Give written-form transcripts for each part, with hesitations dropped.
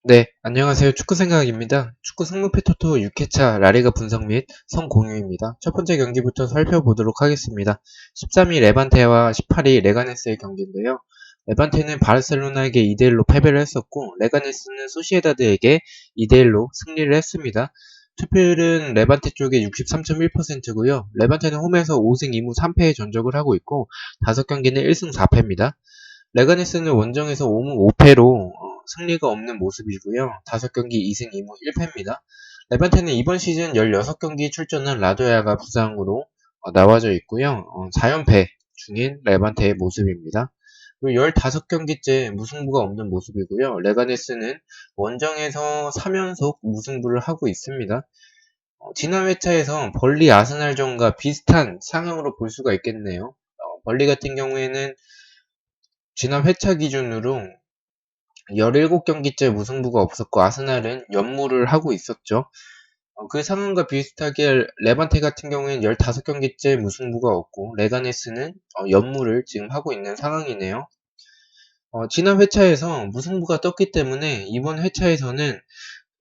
네, 안녕하세요. 축구생각입니다. 축구 승무패 토토 6회차 라리가 분석 및 성공유입니다. 첫 번째 경기부터 살펴보도록 하겠습니다. 13위 레반테와 18위 레가네스의 경기인데요. 레반테는 바르셀로나에게 2대1로 패배를 했었고, 레가네스는 소시에다드에게 2대1로 승리를 했습니다. 투표율은 레반테 쪽에 63.1%고요. 레반테는 홈에서 5승 2무 3패의 전적을 하고 있고, 5경기는 1승 4패입니다. 레가네스는 원정에서 5무 5패로 승리가 없는 모습이고요. 5경기 2승 2무 1패입니다. 레반테는 이번 시즌 16경기 출전한 라도야가 부상으로 나와져 있고요. 4연패 중인 레반테의 모습입니다. 그리고 15경기째 무승부가 없는 모습이고요. 레가네스는 원정에서 3연속 무승부를 하고 있습니다. 지난 회차에서 벌리 아스날전과 비슷한 상황으로 볼 수가 있겠네요. 벌리 같은 경우에는 지난 회차 기준으로 17경기째 무승부가 없었고 아스날은 연무를 하고 있었죠. 그 상황과 비슷하게 레반테 같은 경우에는 15경기째 무승부가 없고 레가네스는 연무를 지금 하고 있는 상황이네요. 지난 회차에서 무승부가 떴기 때문에 이번 회차에서는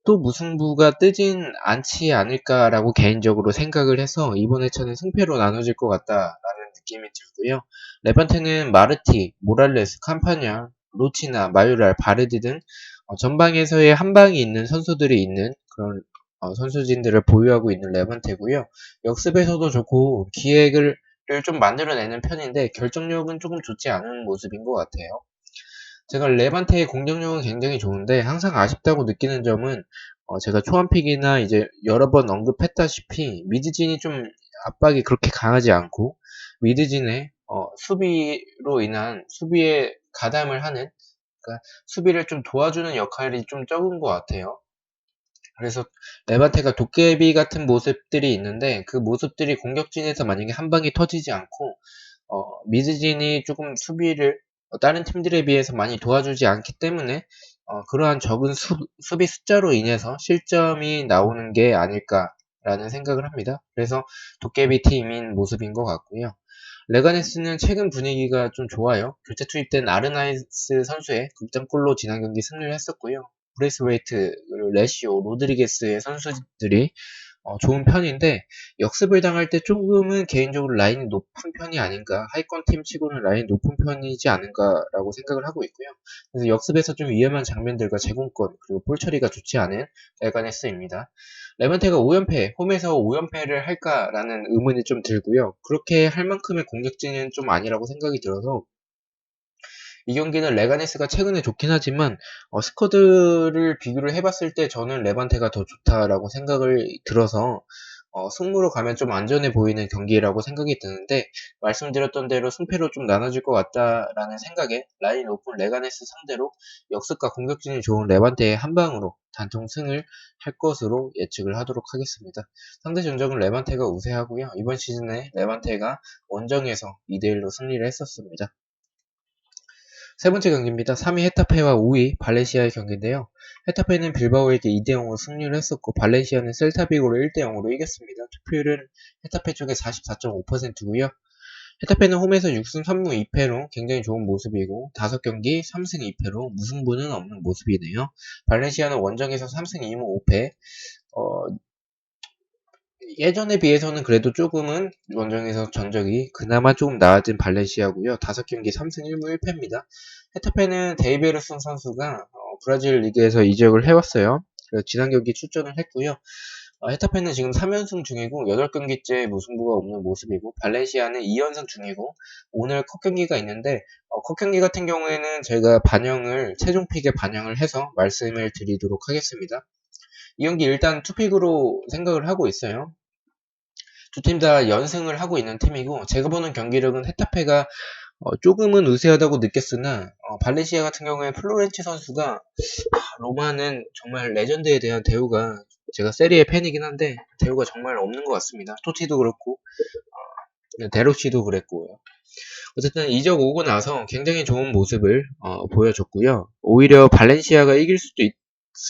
또 무승부가 뜨진 않지 않을까라고 개인적으로 생각을 해서 이번 회차는 승패로 나눠질 것 같다라는 느낌이 들고요. 레반테는 마르티, 모랄레스, 캄파냐, 로치나, 마요랄, 바레드 등 전방에서의 한 방이 있는 선수들이 있는 그런 선수진들을 보유하고 있는 레반테고요. 역습에서도 좋고 기획을 좀 만들어내는 편인데 결정력은 조금 좋지 않은 모습인 것 같아요. 제가 레반테의 공격력은 굉장히 좋은데 항상 아쉽다고 느끼는 점은 제가 초안픽이나 이제 여러 번 언급했다시피 미드진이 좀 압박이 그렇게 강하지 않고 미드진의 수비로 인한 수비에 가담을 하는 그러니까 수비를 좀 도와주는 역할이 좀 적은 것 같아요. 그래서 레반테가 도깨비 같은 모습들이 있는데 그 모습들이 공격진에서 만약에 한 방이 터지지 않고 미드진이 조금 수비를 다른 팀들에 비해서 많이 도와주지 않기 때문에 그러한 적은 수비 숫자로 인해서 실점이 나오는 게 아닐까라는 생각을 합니다. 그래서 도깨비 팀인 모습인 것 같고요. 레가네스는 최근 분위기가 좀 좋아요. 교체 투입된 아르나이스 선수의 극장골로 지난 경기 승리를 했었고요. 브레이스웨이트, 레시오, 로드리게스의 선수들이 좋은 편인데 역습을 당할 때 조금은 개인적으로 라인이 높은 편이 아닌가 하위권 팀 치고는 라인이 높은 편이지 않은가라고 생각을 하고 있고요. 그래서 역습에서 좀 위험한 장면들과 제공권 그리고 볼 처리가 좋지 않은 레가네스입니다. 레반테가 5연패, 홈에서 5연패를 할까라는 의문이 좀 들고요. 그렇게 할 만큼의 공격진은 좀 아니라고 생각이 들어서 이 경기는 레가네스가 최근에 좋긴 하지만 스쿼드를 비교를 해봤을 때 저는 레반테가 더 좋다라고 생각을 들어서 승부로 가면 좀 안전해 보이는 경기라고 생각이 드는데 말씀드렸던 대로 승패로 좀 나눠질 것 같다라는 생각에 라인 높은 레가네스 상대로 역습과 공격진이 좋은 레반테의 한 방으로 단통 승을 할 것으로 예측을 하도록 하겠습니다. 상대 전적은 레반테가 우세하고요. 이번 시즌에 레반테가 원정에서 2대1로 승리를 했었습니다. 세 번째 경기입니다. 3위 헤타페와 5위 발렌시아의 경기인데요. 헤타페는 빌바오에게 2대0으로 승리를 했었고 발렌시아는 셀타비고를 1대0으로 이겼습니다. 투표율은 헤타페 쪽에 44.5%고요. 헤타페는 홈에서 6승 3무 2패로 굉장히 좋은 모습이고 5경기 3승 2패로 무승부는 없는 모습이네요. 발렌시아는 원정에서 3승 2무 5패 예전에 비해서는 그래도 조금은 원정에서 전적이 그나마 조금 나아진 발렌시아고요. 5경기 3승 1무 1패입니다. 헤타페는 데이베르슨 선수가 브라질 리그에서 이적을 해왔어요. 그래서 지난 경기 출전을 했고요. 헤타페는 지금 3연승 중이고 8경기째 무승부가 없는 모습이고 발렌시아는 2연승 중이고 오늘 컵 경기가 있는데 컵 경기 같은 경우에는 제가 최종 픽에 반영을 해서 말씀을 드리도록 하겠습니다. 이 경기 일단 투픽으로 생각을 하고 있어요. 두 팀 다 연승을 하고 있는 팀이고 제가 보는 경기력은 헤타페가 조금은 우세하다고 느꼈으나 발렌시아 같은 경우에 플로렌치 선수가 로마는 정말 레전드에 대한 대우가 제가 세리의 팬이긴 한데 대우가 정말 없는 것 같습니다. 토티도 그렇고 데로시도 그랬고요. 어쨌든 이적 오고 나서 굉장히 좋은 모습을 보여줬고요. 오히려 발렌시아가 이길 수도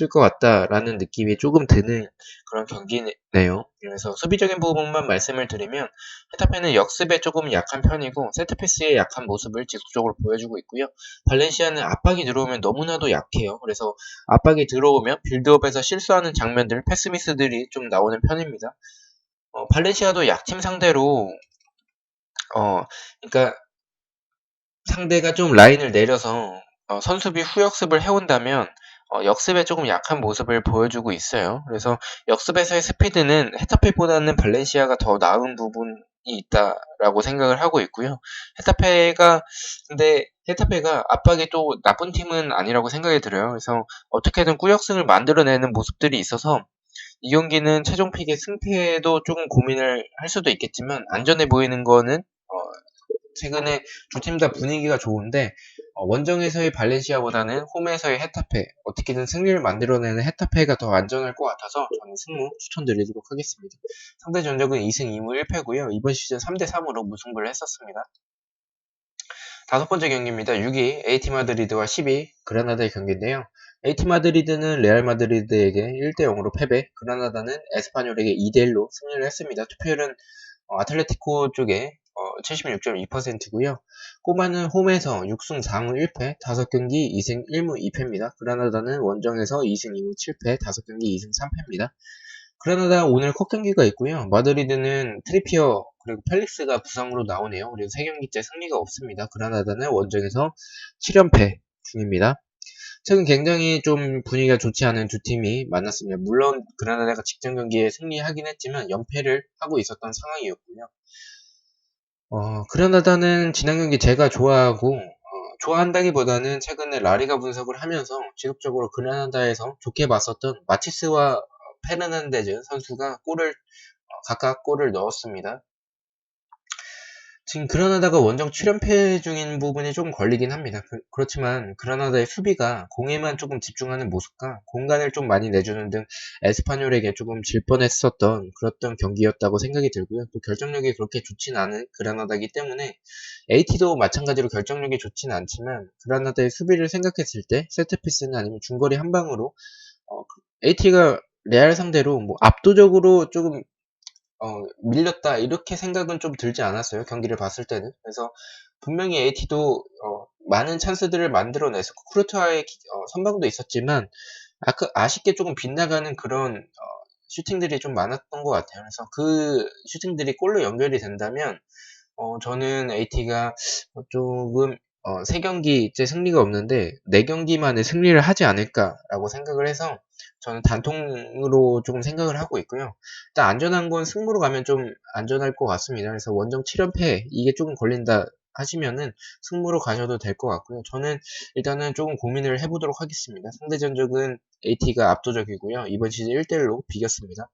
것 같다라는 느낌이 조금 드는 그런 경기네요. 그래서 수비적인 부분만 말씀을 드리면 헤타페는 역습에 조금 약한 편이고 세트피스의 약한 모습을 지속적으로 보여주고 있고요. 발렌시아는 압박이 들어오면 너무나도 약해요. 그래서 압박이 들어오면 빌드업에서 실수하는 장면들, 패스미스들이 좀 나오는 편입니다. 발렌시아도 약팀 상대로 그러니까 상대가 좀 라인을 내려서 선수비 후역습을 해온다면 역습에 조금 약한 모습을 보여주고 있어요. 그래서 역습에서의 스피드는 헤타페보다는 발렌시아가 더 나은 부분이 있다라고 생각을 하고 있고요. 근데 헤타페가 압박이 또 나쁜 팀은 아니라고 생각이 들어요. 그래서 어떻게든 꾸역승을 만들어내는 모습들이 있어서 이 경기는 최종 픽의 승패에도 조금 고민을 할 수도 있겠지만 안전해 보이는 거는 최근에 두 팀 다 분위기가 좋은데 원정에서의 발렌시아보다는 홈에서의 헤타페 어떻게든 승리를 만들어내는 헤타페가 더 안전할 것 같아서 저는 승무 추천드리도록 하겠습니다. 상대 전적은 2승 2무 1패고요. 이번 시즌 3대3으로 무승부를 했었습니다. 다섯 번째 경기입니다. 6위 AT 마드리드와 10위 그라나다의 경기인데요. AT 마드리드는 레알 마드리드에게 1대0으로 패배, 그라나다는 에스파뇰에게 2대1로 승리를 했습니다. 투표율은 아틀레티코 쪽에 76.2%고요. 꼬마는 홈에서 6승 4무 1패, 5경기 2승 1무 2패입니다. 그라나다는 원정에서 2승 2무 7패, 5경기 2승 3패입니다. 그라나다 오늘 컷 경기가 있고요. 마드리드는 트리피어 그리고 펠릭스가 부상으로 나오네요. 그래서 3경기째 승리가 없습니다. 그라나다는 원정에서 7연패 중입니다. 최근 굉장히 좀 분위기가 좋지 않은 두 팀이 만났습니다. 물론 그라나다가 직전 경기에 승리하긴 했지만 연패를 하고 있었던 상황이었고요. 그라나다는 지난 경기 제가 좋아하고 좋아한다기보다는 최근에 라리가 분석을 하면서 지속적으로 그라나다에서 좋게 봤었던 마티스와 페르난데즈 선수가 각각 골을 넣었습니다. 지금 그라나다가 원정 7연패 중인 부분이 조금 걸리긴 합니다. 그렇지만 그라나다의 수비가 공에만 조금 집중하는 모습과 공간을 좀 많이 내주는 등 에스파뇰에게 조금 질 뻔했었던 그랬던 경기였다고 생각이 들고요. 또 결정력이 그렇게 좋진 않은 그라나다이기 때문에 AT도 마찬가지로 결정력이 좋진 않지만 그라나다의 수비를 생각했을 때 세트피스는 아니면 중거리 한 방으로 AT가 레알 상대로 뭐 압도적으로 조금 밀렸다 이렇게 생각은 좀 들지 않았어요. 경기를 봤을 때는. 그래서 분명히 AT도 많은 찬스들을 만들어냈었고 쿠르투아의 선방도 있었지만 아쉽게 조금 빗나가는 그런 슈팅들이 좀 많았던 것 같아요. 그래서 그 슈팅들이 골로 연결이 된다면 저는 AT가 조금 3경기째 승리가 없는데 4경기 만에 승리를 하지 않을까라고 생각을 해서 저는 단통으로 조금 생각을 하고 있고요. 일단 안전한 건 승부로 가면 좀 안전할 것 같습니다. 그래서 원정 7연패 이게 조금 걸린다 하시면은 승부로 가셔도 될 것 같고요. 저는 일단은 조금 고민을 해보도록 하겠습니다. 상대 전적은 AT가 압도적이고요. 이번 시즌 1대1로 비겼습니다.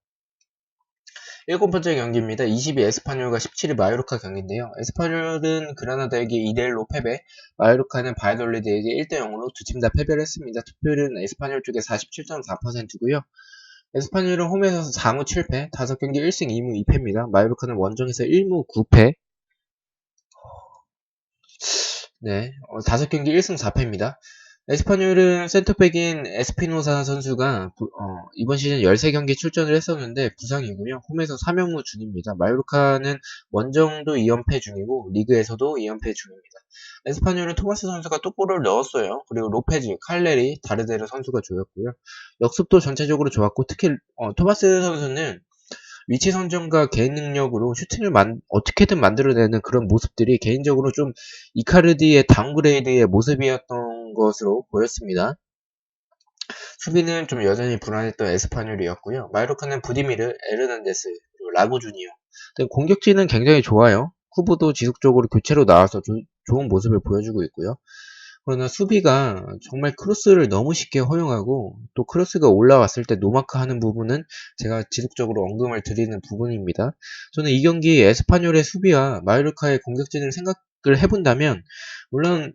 7번째 경기입니다. 22 에스파뇰과 17위 마요르카 경기인데요. 에스파뇰은 그라나다에게 2대1로 패배, 마요르카는 바이돌리드에게 1대0으로 두 팀 다 패배를 했습니다. 투표율은 에스파뇰 쪽에 47.4%고요. 에스파뇰은 홈에서 4무 7패, 5경기 1승 2무 2패입니다. 마요르카는 원정에서 1무 9패, 네, 5경기 1승 4패입니다. 에스파뇰은 센터백인 에스피노사 선수가 이번 시즌 13경기 출전을 했었는데 부상이고요. 홈에서 3연무 중입니다. 마요르카는 원정도 2연패 중이고 리그에서도 2연패 중입니다. 에스파뇰은 토마스 선수가 또 골을 넣었어요. 그리고 로페즈, 칼레리, 다르데르 선수가 좋았고요. 역습도 전체적으로 좋았고 특히 토마스 선수는 위치 선정과 개인 능력으로 슈팅을 어떻게든 만들어내는 그런 모습들이 개인적으로 좀 이카르디의 다운그레이드의 모습이었던 것으로 보였습니다. 수비는 좀 여전히 불안했던 에스파뇰이었고요. 마요르카는 부디미르, 에르난데스, 그리고 라고 주니어. 공격진은 굉장히 좋아요. 후보도 지속적으로 교체로 나와서 좋은 모습을 보여주고 있고요. 그러나 수비가 정말 크로스를 너무 쉽게 허용하고 또 크로스가 올라왔을 때 노마크 하는 부분은 제가 지속적으로 언급을 드리는 부분입니다. 저는 이 경기 에스파뇰의 수비와 마요르카의 공격진을 생각을 해본다면 물론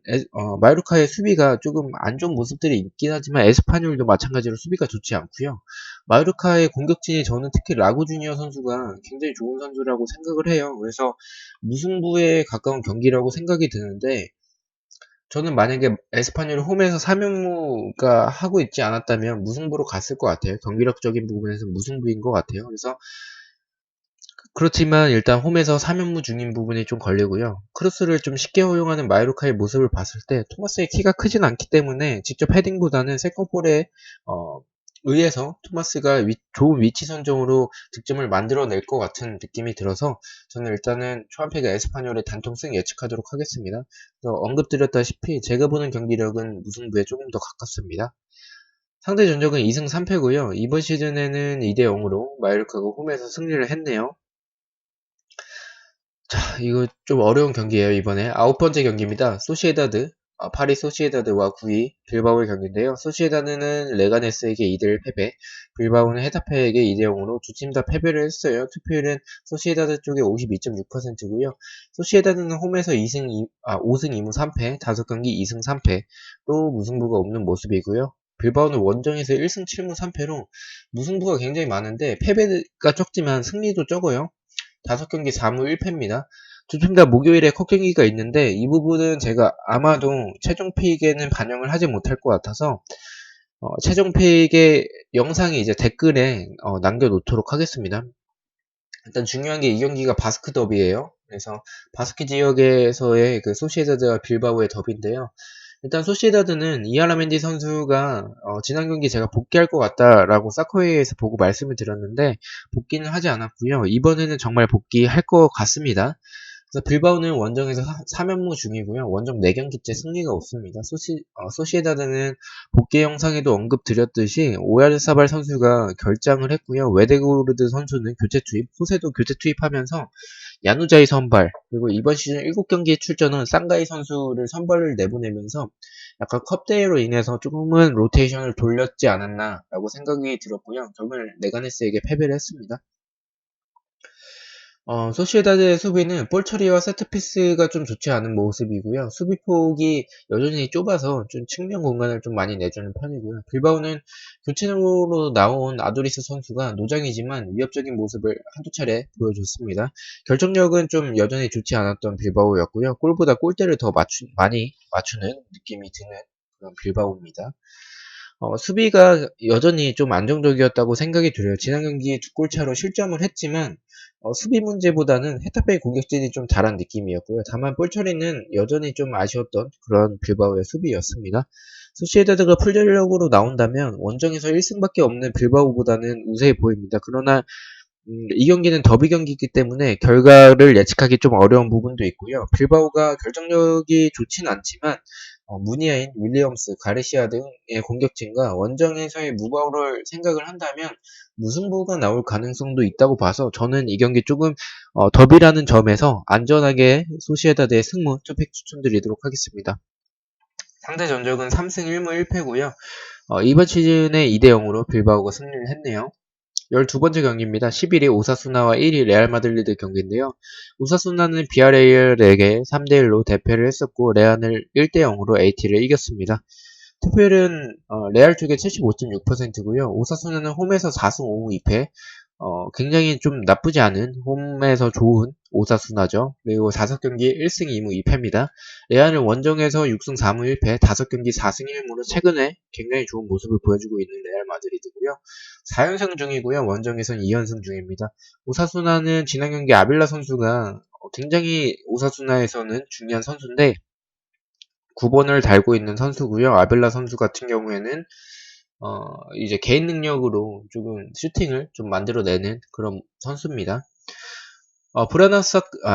마요르카의 수비가 조금 안 좋은 모습들이 있긴 하지만 에스파뇰도 마찬가지로 수비가 좋지 않고요. 마요르카의 공격진이 저는 특히 라고 주니어 선수가 굉장히 좋은 선수라고 생각을 해요. 그래서 무승부에 가까운 경기라고 생각이 드는데 저는 만약에 에스파뇰을 홈에서 3연무가 하고 있지 않았다면 무승부로 갔을 것 같아요. 경기력적인 부분에서 무승부인 것 같아요. 그래서 그렇지만 일단 홈에서 3연무 중인 부분이 좀 걸리고요. 크로스를 좀 쉽게 허용하는 마요르카의 모습을 봤을 때 토마스의 키가 크진 않기 때문에 직접 헤딩보다는 세컨볼에 의해서 토마스가 좋은 위치 선정으로 득점을 만들어낼 것 같은 느낌이 들어서 저는 일단은 초안팩의 에스파뇰의 단통승 예측하도록 하겠습니다. 언급드렸다시피 제가 보는 경기력은 무승부에 조금 더 가깝습니다. 상대 전적은 2승 3패고요. 이번 시즌에는 2대 0으로 마요르카가 홈에서 승리를 했네요. 자, 이거 좀 어려운 경기예요, 이번에. 아홉 번째 경기입니다. 소시에다드, 파리 소시에다드와 9위 빌바오의 경기인데요. 소시에다드는 레가네스에게 2대1 패배, 빌바오는 헤타페에게 2대 0으로 두 팀 다 패배를 했어요. 투표율은 소시에다드 쪽에 52.6%고요. 소시에다드는 홈에서 5승 2무 3패, 5경기 2승 3패, 또 무승부가 없는 모습이고요. 빌바오는 원정에서 1승 7무 3패로 무승부가 굉장히 많은데 패배가 적지만 승리도 적어요. 5경기 4무 1패입니다. 두 팀 다 목요일에 컷 경기가 있는데 이 부분은 제가 아마도 최종 픽에는 반영을 하지 못할 것 같아서 최종 픽의 영상이 이제 댓글에 남겨놓도록 하겠습니다. 일단 중요한 게 이 경기가 바스크 더비예요. 그래서 바스크 지역에서의 그 소시에다드와 빌바오의 더비인데요. 일단 소시에다드는 이아라멘디 선수가 지난 경기 제가 복귀할 것 같다라고 사커웨이에서 보고 말씀을 드렸는데 복귀는 하지 않았고요. 이번에는 정말 복귀할 것 같습니다. 그래서 빌바오는 원정에서 3연무 중이고요. 원정 4경기째 승리가 없습니다. 소시에다드는 복귀 영상에도 언급드렸듯이 오야르사발 선수가 결장을 했고요. 웨데고르드 선수는 교체 투입, 호세도 교체 투입하면서 야누자이 선발, 그리고 이번 시즌 7경기에 출전한 쌍가이 선수를 선발을 내보내면서 약간 컵 대회로 인해서 조금은 로테이션을 돌렸지 않았나라고 생각이 들었고요. 결국은 레가네스에게 패배를 했습니다. 소시에다드의 수비는 볼 처리와 세트피스가 좀 좋지 않은 모습이고요. 수비폭이 여전히 좁아서 좀 측면 공간을 좀 많이 내주는 편이고요. 빌바오는 교체로 나온 아도리스 선수가 노장이지만 위협적인 모습을 한두 차례 보여줬습니다. 결정력은 좀 여전히 좋지 않았던 빌바오였고요. 골보다 골대를 더 많이 맞추는 느낌이 드는 그런 빌바오입니다. 수비가 여전히 좀 안정적이었다고 생각이 들어요. 지난 경기 두 골차로 실점을 했지만 수비 문제보다는 헤타페의 공격진이 좀 잘한 느낌이었고요. 다만 볼 처리는 여전히 좀 아쉬웠던 그런 빌바오의 수비였습니다. 소시에다드가 풀전력으로 나온다면 원정에서 1승밖에 없는 빌바오보다는 우세해 보입니다. 그러나 이 경기는 더비 경기이기 때문에 결과를 예측하기 좀 어려운 부분도 있고요. 빌바오가 결정력이 좋진 않지만 무니아인, 윌리엄스, 가르시아 등의 공격진과 원정에서의 무바오를 생각을 한다면 무승부가 나올 가능성도 있다고 봐서 저는 이 경기 조금 더비라는 점에서 안전하게 소시에다드의 승무 투팩 추천드리도록 하겠습니다. 상대 전적은 3승 1무 1패고요. 이번 시즌에 2대 0으로 빌바오가 승리를 했네요. 12번째 경기입니다. 11위 오사수나와 1위 레알 마드리드 경기인데요. 오사수나는 비아레알에게 3대1로 대패를 했었고 레안을 1대 0으로 AT를 이겼습니다. 투표율은 레알 쪽에 75.6%고요. 오사수나는 홈에서 4승 5무 2패, 굉장히 좀 나쁘지 않은 홈에서 좋은 오사수나죠. 그리고 5경기 1승 2무 2패입니다. 레알은 원정에서 6승 4무 1패, 5경기 4승 1무로 최근에 굉장히 좋은 모습을 보여주고 있는 레알 마드리드고요. 4연승 중이고요. 원정에선 2연승 중입니다. 오사수나는 지난 경기 아빌라 선수가 굉장히 오사수나에서는 중요한 선수인데 9번을 달고 있는 선수고요. 아빌라 선수 같은 경우에는 이제 개인 능력으로 조금 슈팅을 좀 만들어내는 그런 선수입니다.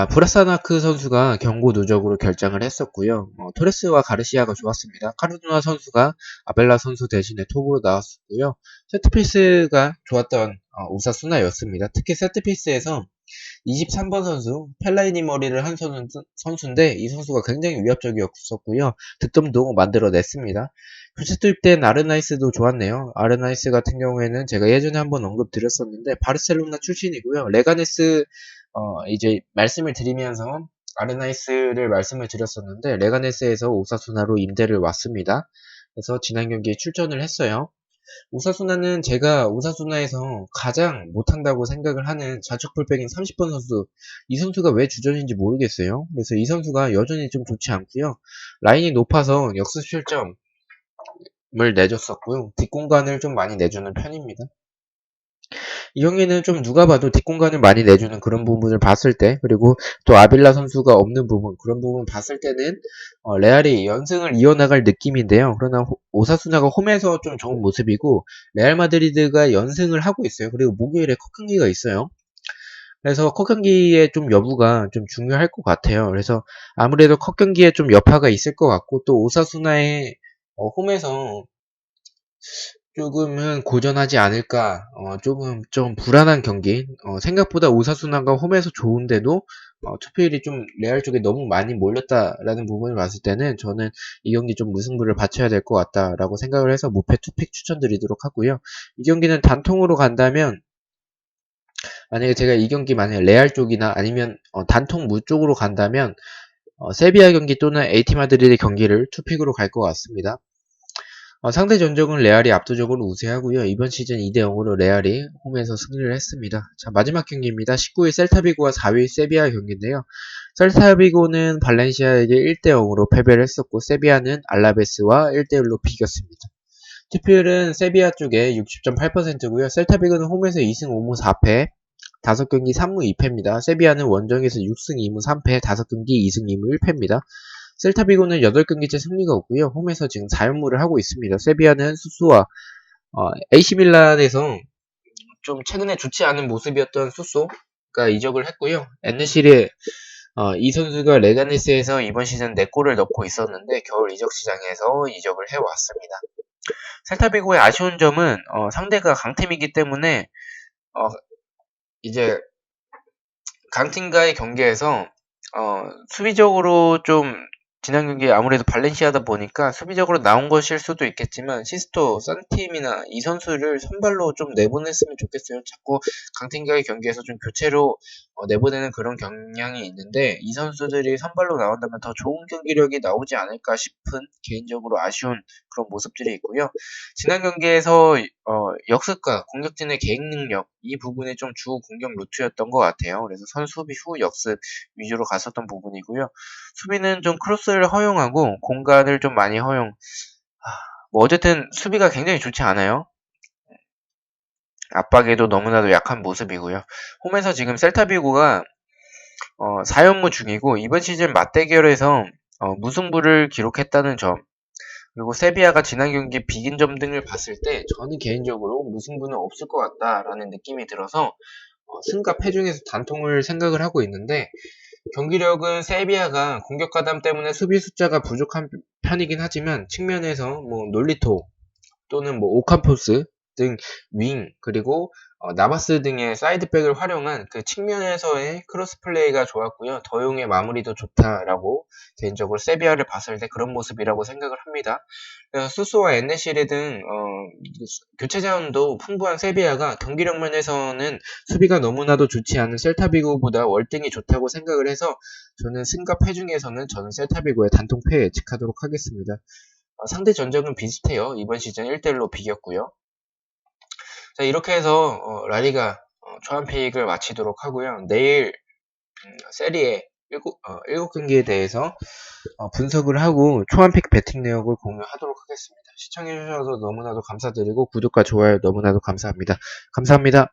브라사나크 선수가 경고 누적으로 결장을 했었고요. 토레스와 가르시아가 좋았습니다. 카르두나 선수가 아벨라 선수 대신에 톱으로 나왔었고요. 세트피스가 좋았던 오사수나였습니다. 특히 세트피스에서 23번 선수 펠라이니 머리를 한 선수인데 이 선수가 굉장히 위협적이었었고요. 득점도 만들어냈습니다. 교체 투입된 아르나이스도 좋았네요. 아르나이스 같은 경우에는 제가 예전에 한번 언급드렸었는데 바르셀로나 출신이고요. 레가네스 이제 말씀을 드리면서 아르나이스를 말씀을 드렸었는데 레가네스에서 오사수나로 임대를 왔습니다. 그래서 지난 경기에 출전을 했어요. 오사수나는 제가 오사수나에서 가장 못한다고 생각을 하는 좌측 풀백인 30번 선수, 이 선수가 왜 주전인지 모르겠어요. 그래서 이 선수가 여전히 좀 좋지 않고요. 라인이 높아서 역습 실점을 내줬었고요. 뒷공간을 좀 많이 내주는 편입니다. 이 경기는 좀 누가 봐도 뒷공간을 많이 내주는 그런 부분을 봤을 때, 그리고 또 아빌라 선수가 없는 부분, 그런 부분 봤을 때는 레알이 연승을 이어나갈 느낌인데요. 그러나 오사수나가 홈에서 좀 좋은 모습이고, 레알 마드리드가 연승을 하고 있어요. 그리고 목요일에 컵 경기가 있어요. 그래서 컵 경기의 좀 여부가 좀 중요할 것 같아요. 그래서 아무래도 컵 경기에 좀 여파가 있을 것 같고, 또 오사수나의 홈에서 조금은 고전하지 않을까, 조금 좀 불안한 경기, 생각보다 오사수나가 홈에서 좋은데도, 투표율이 좀 레알 쪽에 너무 많이 몰렸다라는 부분을 봤을 때는 저는 이 경기 좀 무승부를 바쳐야 될 것 같다라고 생각을 해서 무패 투픽 추천드리도록 하고요. 이 경기는 단통으로 간다면, 만약에 제가 이 경기 만약에 레알 쪽이나 아니면 단통 무 쪽으로 간다면, 세비야 경기 또는 에이티 마드리드 경기를 투픽으로 갈 것 같습니다. 상대 전적은 레알이 압도적으로 우세하고요. 이번 시즌 2대 0으로 레알이 홈에서 승리를 했습니다. 자, 마지막 경기입니다. 19위 셀타비고와 4위 세비야 경기인데요. 셀타비고는 발렌시아에게 1대 0으로 패배를 했었고 세비야는 알라베스와 1대 1로 비겼습니다. 투표율은 세비야 쪽에 60.8%고요. 셀타비고는 홈에서 2승 5무 4패, 5경기 3무 2패입니다. 세비야는 원정에서 6승 2무 3패, 5경기 2승 2무 1패입니다. 셀타비고는 8경기째 승리가 없고요. 홈에서 지금 4연무를 하고 있습니다. 세비야는 수소와 AC 밀란에서 좀 최근에 좋지 않은 모습이었던 수소가 이적을 했고요. 에네시르 이 선수가 레가네스에서 이번 시즌 4골을 넣고 있었는데 겨울 이적 시장에서 이적을 해왔습니다. 셀타비고의 아쉬운 점은 상대가 강팀이기 때문에 이제 강팀과의 경기에서 수비적으로 좀 지난 경기에 아무래도 발렌시아다 보니까 수비적으로 나온 것일 수도 있겠지만 시스토, 산팀이나 이 선수를 선발로 좀 내보냈으면 좋겠어요. 자꾸 강팀과의 경기에서 좀 교체로 내보내는 그런 경향이 있는데 이 선수들이 선발로 나온다면 더 좋은 경기력이 나오지 않을까 싶은 개인적으로 아쉬운 그런 모습들이 있고요. 지난 경기에서 역습과 공격진의 개인 능력 이 부분이 좀 주 공격 루트였던 것 같아요. 그래서 선수비 후 역습 위주로 갔었던 부분이고요. 수비는 좀 크로스를 허용하고 공간을 좀 많이 허용. 뭐 어쨌든 수비가 굉장히 좋지 않아요. 압박에도 너무나도 약한 모습이고요. 홈에서 지금 셀타비고가 4연무 중이고 이번 시즌 맞대결에서 무승부를 기록했다는 점 그리고 세비야가 지난 경기 비긴 점 등을 봤을 때 저는 개인적으로 무승부는 없을 것 같다라는 느낌이 들어서 승과 패 중에서 단통을 생각을 하고 있는데 경기력은 세비야가 공격 가담 때문에 수비 숫자가 부족한 편이긴 하지만 측면에서 뭐 놀리토 또는 뭐 오캄포스 등 윙 그리고 나바스 등의 사이드백을 활용한 그 측면에서의 크로스 플레이가 좋았고요. 더용의 마무리도 좋다라고 개인적으로 세비야를 봤을 때 그런 모습이라고 생각을 합니다. 그래서 수소와 엔네시르 등 교체 자원도 풍부한 세비야가 경기력 면에서는 수비가 너무나도 좋지 않은 셀타비고보다 월등히 좋다고 생각을 해서 저는 승과 패 중에서는 저는 셀타비고의 단통패 예측하도록 하겠습니다. 상대 전적은 비슷해요. 이번 시즌 1대1로 비겼고요. 자, 이렇게 해서 라리가 초안픽을 마치도록 하고요. 내일 세리에 7경기에 대해서 분석을 하고 초안픽 배팅 내역을 공유하도록 하겠습니다. 시청해주셔서 너무나도 감사드리고 구독과 좋아요 너무나도 감사합니다. 감사합니다.